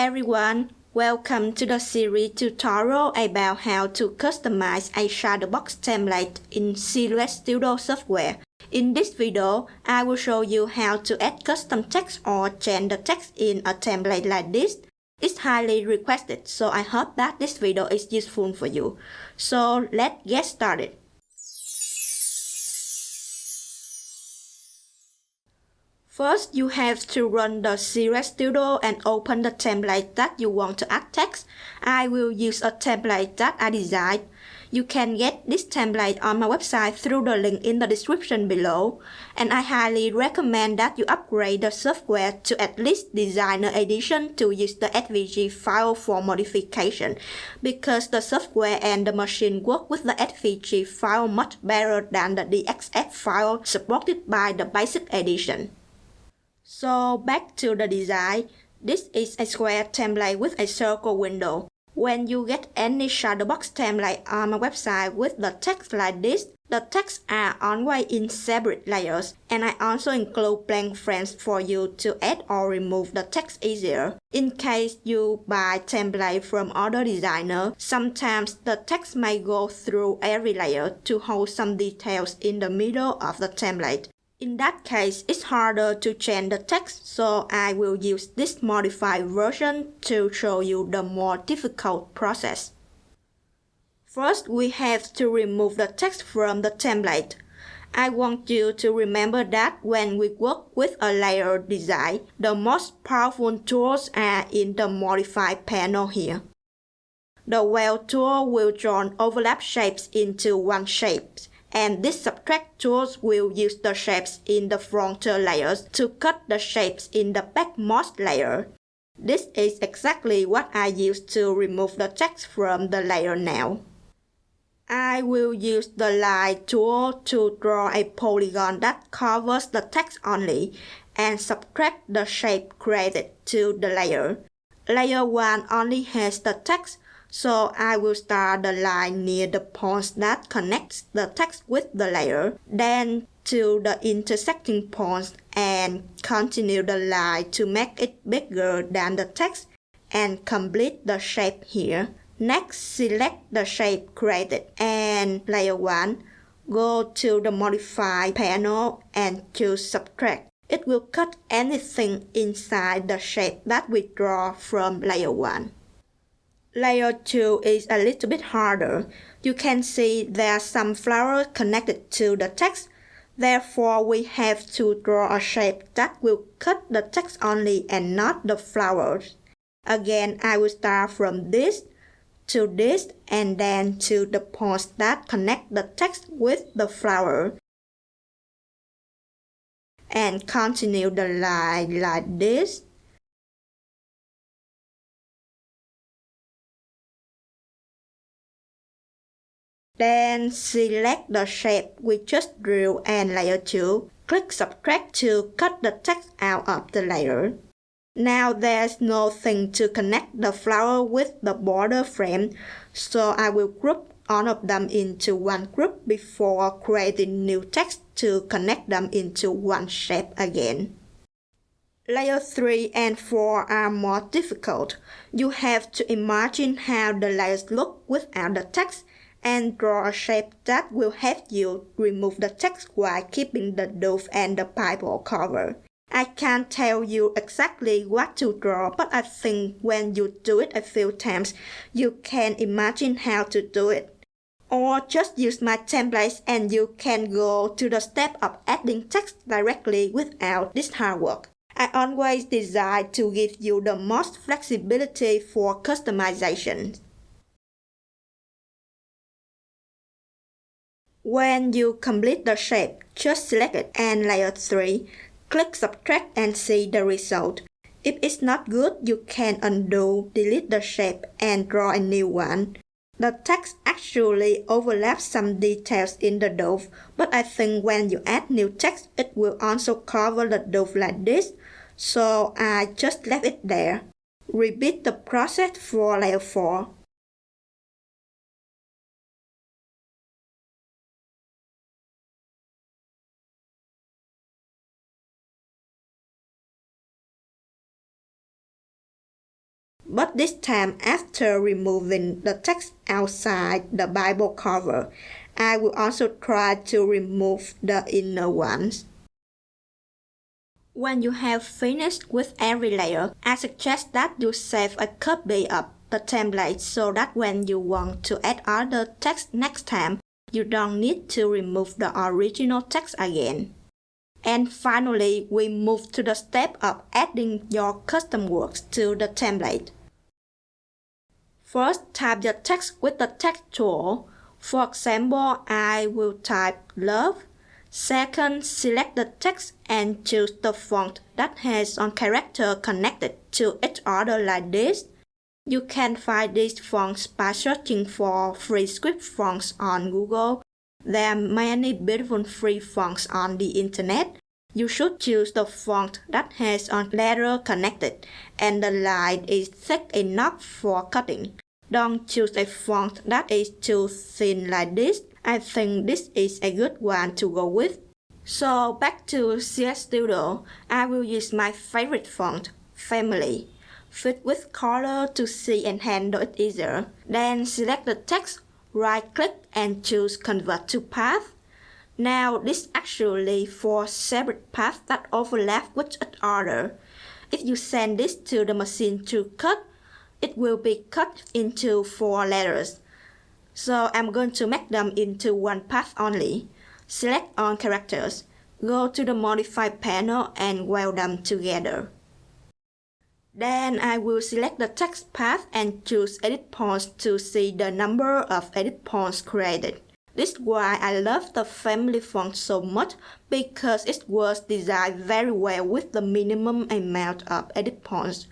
everyone, welcome to the series tutorial about how to customize a Shadowbox template in Silhouette Studio software. In this video, I will show you how to add custom text or change the text in a template like this. It's highly requested, so I hope that this video is useful for you. So let's get started. First, you have to run the Silhouette Studio and open the template that you want to add text. I will use a template that I designed. You can get this template on my website through the link in the description below. And I highly recommend that you upgrade the software to at least Designer Edition to use the SVG file for modification, because the software and the machine work with the SVG file much better than the DXF file supported by the Basic Edition. So back to the design, this is a square template with a circle window. When you get any Shadowbox template on my website with the text like this, the texts are always in separate layers, and I also include blank frames for you to add or remove the text easier. In case you buy template from other designers, sometimes the text may go through every layer to hold some details in the middle of the template. In that case, it's harder to change the text, so I will use this modified version to show you the more difficult process. First, we have to remove the text from the template. I want you to remember that when we work with a layer design, the most powerful tools are in the Modify panel here. The Weld tool will join overlap shapes into one shape, and this Subtract tool will use the shapes in the frontal layers to cut the shapes in the backmost layer. This is exactly what I used to remove the text from the layer now. I will use the Line tool to draw a polygon that covers the text only and subtract the shape created to the layer. Layer 1 only has the text, so I will start the line near the point that connects the text with the layer, then to the intersecting points, and continue the line to make it bigger than the text and complete the shape here. Next, select the shape created and layer 1. Go to the Modify panel and choose Subtract. It will cut anything inside the shape that we draw from layer 1. Layer 2 is a little bit harder. You can see there are some flowers connected to the text. Therefore, we have to draw a shape that will cut the text only and not the flowers. Again, I will start from this to this and then to the points that connect the text with the flower. And continue the line like this. Then select the shape we just drew and layer 2. Click Subtract to cut the text out of the layer. Now there's nothing to connect the flower with the border frame, so I will group all of them into one group before creating new text to connect them into one shape again. Layer 3 and 4 are more difficult. You have to imagine how the layers look without the text and draw a shape that will help you remove the text while keeping the dove and the piebald cover. I can't tell you exactly what to draw, but I think when you do it a few times, you can imagine how to do it. Or just use my templates and you can go to the step of adding text directly without this hard work. I always design to give you the most flexibility for customization. When you complete the shape, just select it and layer 3. Click Subtract and see the result. If it's not good, you can undo, delete the shape and draw a new one. The text actually overlaps some details in the dove, but I think when you add new text, it will also cover the dove like this, so I just left it there. Repeat the process for layer 4. but this time after removing the text outside the Bible cover, I will also try to remove the inner ones. When you have finished with every layer, I suggest that you save a copy of the template so that when you want to add other text next time, you don't need to remove the original text again. And finally, we move to the step of adding your custom words to the template. First, type the text with the text tool. For example, I will type love. Second, select the text and choose the font that has one character connected to each other like this. You can find these fonts by searching for free script fonts on Google. There are many beautiful free fonts on the internet. You should choose the font that has one letter connected and the line is thick enough for cutting. Don't choose a font that is too thin like this. I think this is a good one to go with. So back to CS Studio, I will use my favorite font, Family. Fit with color to see and handle it easier. Then select the text, right-click and choose Convert to Path. Now this actually for separate paths that overlap with each other. If you send this to the machine to cut, it will be cut into 4 letters. So I'm going to make them into one path only. Select all characters, go to the Modify panel and weld them together. Then I will select the text path and choose Edit Points to see the number of edit points created. This is why I love the Family font so much, because it was designed very well with the minimum amount of edit points.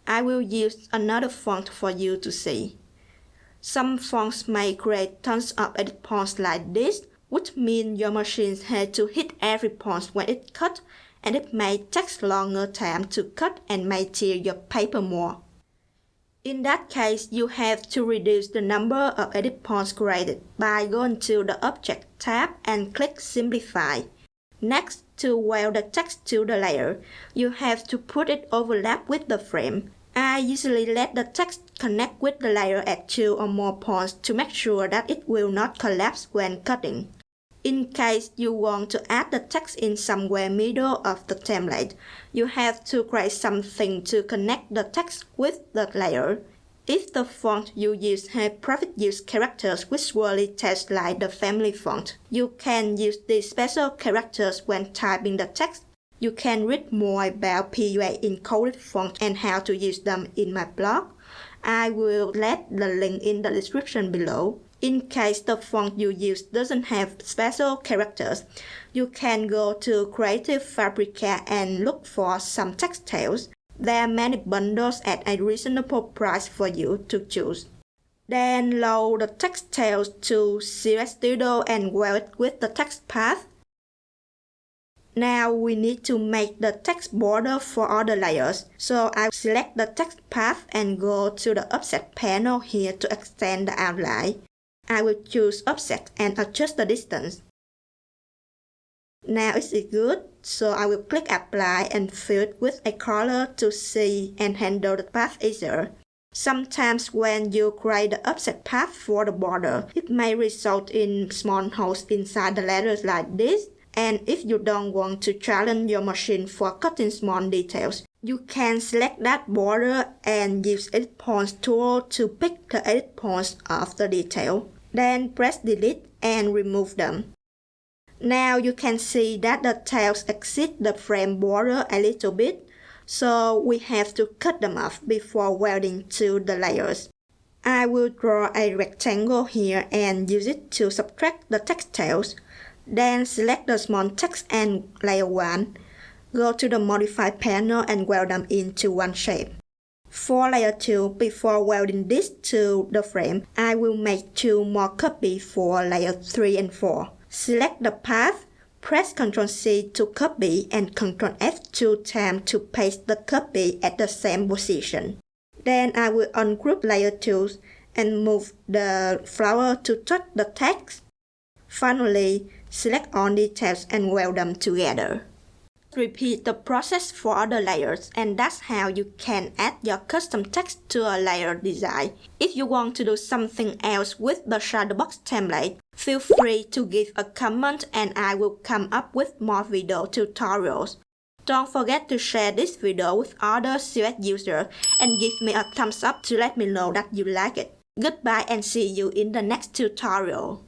I will use another font for you to see. Some fonts may create tons of edit points like this, which means your machine had to hit every point when it cuts, and it may take longer time to cut and may tear your paper more. In that case, you have to reduce the number of edit points created by going to the Object tab and click Simplify. Next, to weld the text to the layer, you have to put it overlap with the frame. I usually let the text connect with the layer at 2 or more points to make sure that it will not collapse when cutting. In case you want to add the text in somewhere middle of the template, you have to create something to connect the text with the layer. If the font you use has private use characters visually text like the Family font, you can use these special characters when typing the text. You can read more about PUA encoded fonts and how to use them in my blog. I will let the link in the description below. In case the font you use doesn't have special characters, you can go to Creative Fabrica and look for some textiles. There are many bundles at a reasonable price for you to choose. Then load the textiles to CS Studio and weld it with the text path. Now we need to make the text border for all the layers, so I select the text path and go to the Offset panel here to extend the outline. I will choose Offset and adjust the distance. Now it's good, so I will click Apply and fill it with a color to see and handle the path easier. Sometimes when you create the offset path for the border, it may result in small holes inside the letters like this. And if you don't want to challenge your machine for cutting small details, you can select that border and use Edit Points tool to pick the edit points of the detail. Then press Delete and remove them. Now you can see that the tails exceed the frame border a little bit, so we have to cut them off before welding to the layers. I will draw a rectangle here and use it to subtract the textiles. Then select the small text and layer 1. Go to the Modify panel and weld them into one shape. For layer 2, before welding this to the frame, I will make 2 more copies for layer 3 and 4. Select the path, press Ctrl C to copy and Ctrl F 2 times to paste the copy at the same position. Then I will ungroup layer 2 and move the flower to touch the text. Finally, select all details and weld them together. Repeat the process for other layers, and that's how you can add your custom text to a layer design. If you want to do something else with the Shadowbox template, feel free to give a comment and I will come up with more video tutorials. Don't forget to share this video with other CSS users and give me a thumbs up to let me know that you like it. Goodbye and see you in the next tutorial.